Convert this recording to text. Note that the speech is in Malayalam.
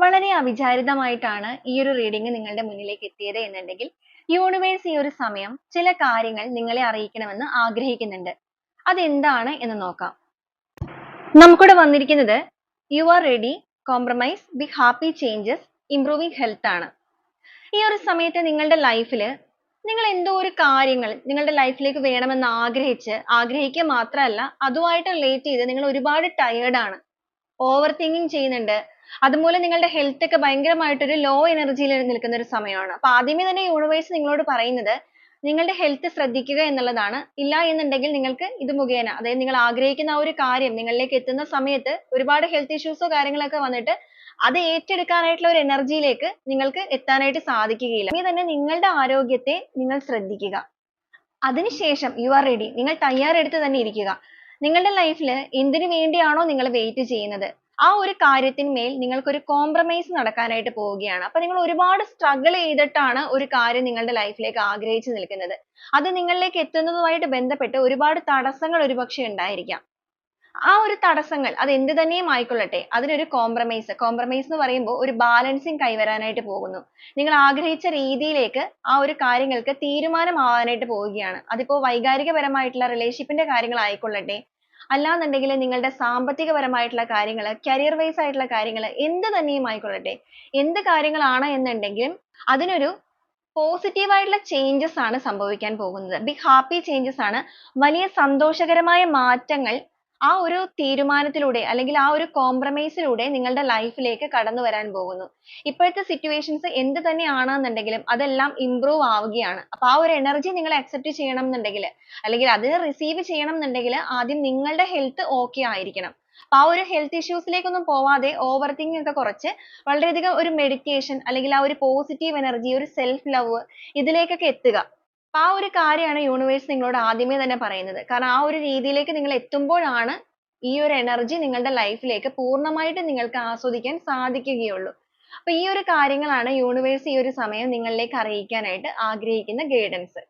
വളരെ അവിചാരിതമായിട്ടാണ് ഈ ഒരു റീഡിംഗ് നിങ്ങളുടെ മുന്നിലേക്ക് എത്തിയത് എന്നുണ്ടെങ്കിൽ യൂണിവേഴ്സ് ഈ ഒരു സമയം ചില കാര്യങ്ങൾ നിങ്ങളെ അറിയിക്കണമെന്ന് ആഗ്രഹിക്കുന്നുണ്ട്. അതെന്താണ് എന്ന് നോക്കാം. നമുക്കിവിടെ വന്നിരിക്കുന്നത് you are ready, compromise, be happy, changes, improving health ആണ്. ഈ ഒരു സമയത്ത് നിങ്ങളുടെ ലൈഫിൽ നിങ്ങൾ എന്തോ ഒരു കാര്യങ്ങൾ നിങ്ങളുടെ ലൈഫിലേക്ക് വേണമെന്ന് ആഗ്രഹിക്കുക മാത്രമല്ല, അതുമായിട്ട് റിലേറ്റ് ചെയ്ത് നിങ്ങൾ ഒരുപാട് ടയേർഡ് ആണ്, ഓവർ തിങ്കിങ് ചെയ്യുന്നുണ്ട്. അതുമൂലം നിങ്ങളുടെ ഹെൽത്ത് ഒക്കെ ഭയങ്കരമായിട്ടൊരു ലോ എനർജിയിൽ നിൽക്കുന്ന ഒരു സമയമാണ്. അപ്പൊ ആദ്യമേ തന്നെ യൂണിവേഴ്സ് നിങ്ങളോട് പറയുന്നത് നിങ്ങളുടെ ഹെൽത്ത് ശ്രദ്ധിക്കുക എന്നുള്ളതാണ്. ഇല്ല എന്നുണ്ടെങ്കിൽ നിങ്ങൾക്ക് ഇത് മുഖേന, അതായത് നിങ്ങൾ ആഗ്രഹിക്കുന്ന ആ ഒരു കാര്യം നിങ്ങളിലേക്ക് എത്തുന്ന സമയത്ത് ഒരുപാട് ഹെൽത്ത് ഇഷ്യൂസോ കാര്യങ്ങളൊക്കെ വന്നിട്ട് അത് ഏറ്റെടുക്കാനായിട്ടുള്ള ഒരു എനർജിയിലേക്ക് നിങ്ങൾക്ക് എത്താനായിട്ട് സാധിക്കുകയില്ല. ആദ്യമേ തന്നെ നിങ്ങളുടെ ആരോഗ്യത്തെ നിങ്ങൾ ശ്രദ്ധിക്കുക. അതിനുശേഷം യു ആർ റെഡി, നിങ്ങൾ തയ്യാറെടുത്ത് തന്നെ ഇരിക്കുക. നിങ്ങളുടെ ലൈഫിൽ എന്തിനു വേണ്ടിയാണോ നിങ്ങൾ വെയിറ്റ് ചെയ്യുന്നത് ആ ഒരു കാര്യത്തിന്മേൽ നിങ്ങൾക്കൊരു കോംപ്രമൈസ് നടക്കാനായിട്ട് പോവുകയാണ്. അപ്പൊ നിങ്ങൾ ഒരുപാട് സ്ട്രഗിൾ ചെയ്തിട്ടാണ് ഒരു കാര്യം നിങ്ങളുടെ ലൈഫിലേക്ക് ആഗ്രഹിച്ചു നിൽക്കുന്നത്. അത് നിങ്ങളിലേക്ക് എത്തുന്നതുമായിട്ട് ബന്ധപ്പെട്ട് ഒരുപാട് തടസ്സങ്ങൾ ഒരുപക്ഷെ ഉണ്ടായിരിക്കാം. ആ ഒരു തടസ്സങ്ങൾ അത് എന്ത് തന്നെയും ആയിക്കൊള്ളട്ടെ, അതിനൊരു കോംപ്രമൈസ് എന്ന് പറയുമ്പോൾ ഒരു ബാലൻസിങ് കൈവരാനായിട്ട് പോകുന്നു. നിങ്ങൾ ആഗ്രഹിച്ച രീതിയിലേക്ക് ആ ഒരു കാര്യങ്ങൾക്ക് തീരുമാനമാവാനായിട്ട് പോവുകയാണ്. അതിപ്പോ വൈകാരികപരമായിട്ടുള്ള റിലേഷൻഷിപ്പിന്റെ കാര്യങ്ങൾ ആയിക്കൊള്ളട്ടെ, അല്ലാന്നുണ്ടെങ്കിൽ നിങ്ങളുടെ സാമ്പത്തികപരമായിട്ടുള്ള കാര്യങ്ങൾ, കരിയർ വൈസ് ആയിട്ടുള്ള കാര്യങ്ങൾ, എന്ത് തന്നെയും ആയിക്കൊള്ളട്ടെ, എന്ത് കാര്യങ്ങളാണ് എന്നുണ്ടെങ്കിലും അതിനൊരു പോസിറ്റീവ് ആയിട്ടുള്ള ചേഞ്ചസ് ആണ് സംഭവിക്കാൻ പോകുന്നത്. ബിഗ് ഹാപ്പി ചേഞ്ചസ് ആണ്. വലിയ സന്തോഷകരമായ മാറ്റങ്ങൾ ആ ഒരു തീരുമാനത്തിലൂടെ അല്ലെങ്കിൽ ആ ഒരു കോംപ്രമൈസിലൂടെ നിങ്ങളുടെ ലൈഫിലേക്ക് കടന്നു വരാൻ പോകുന്നു. ഇപ്പോഴത്തെ സിറ്റുവേഷൻസ് എന്ത് തന്നെയാണെന്നുണ്ടെങ്കിലും അതെല്ലാം ഇംപ്രൂവ് ആവുകയാണ്. അപ്പൊ ആ ഒരു എനർജി നിങ്ങൾ അക്സെപ്റ്റ് ചെയ്യണം എന്നുണ്ടെങ്കിൽ അല്ലെങ്കിൽ അത് റിസീവ് ചെയ്യണം എന്നുണ്ടെങ്കിൽ ആദ്യം നിങ്ങളുടെ ഹെൽത്ത് ഓക്കെ ആയിരിക്കണം. അപ്പൊ ആ ഒരു ഹെൽത്ത് ഇഷ്യൂസിലേക്കൊന്നും പോവാതെ ഓവർ തിങ്കിങ് ഒക്കെ കുറച്ച് വളരെയധികം ഒരു മെഡിറ്റേഷൻ അല്ലെങ്കിൽ ആ ഒരു പോസിറ്റീവ് എനർജി, ഒരു സെൽഫ് ലവ് ഇതിലേക്കൊക്കെ എത്തുക. അപ്പൊ ആ ഒരു കാര്യമാണ് യൂണിവേഴ്സ് നിങ്ങളോട് ആദ്യമേ തന്നെ പറയുന്നത്. കാരണം ആ ഒരു രീതിയിലേക്ക് നിങ്ങൾ എത്തുമ്പോഴാണ് ഈ ഒരു എനർജി നിങ്ങളുടെ ലൈഫിലേക്ക് പൂർണ്ണമായിട്ട് നിങ്ങൾക്ക് ആസ്വദിക്കാൻ സാധിക്കുകയുള്ളൂ. അപ്പൊ ഈ ഒരു കാര്യങ്ങളാണ് യൂണിവേഴ്സ് ഈ ഒരു സമയം നിങ്ങളിലേക്ക് അറിയിക്കാനായിട്ട് ആഗ്രഹിക്കുന്ന ഗൈഡൻസ്.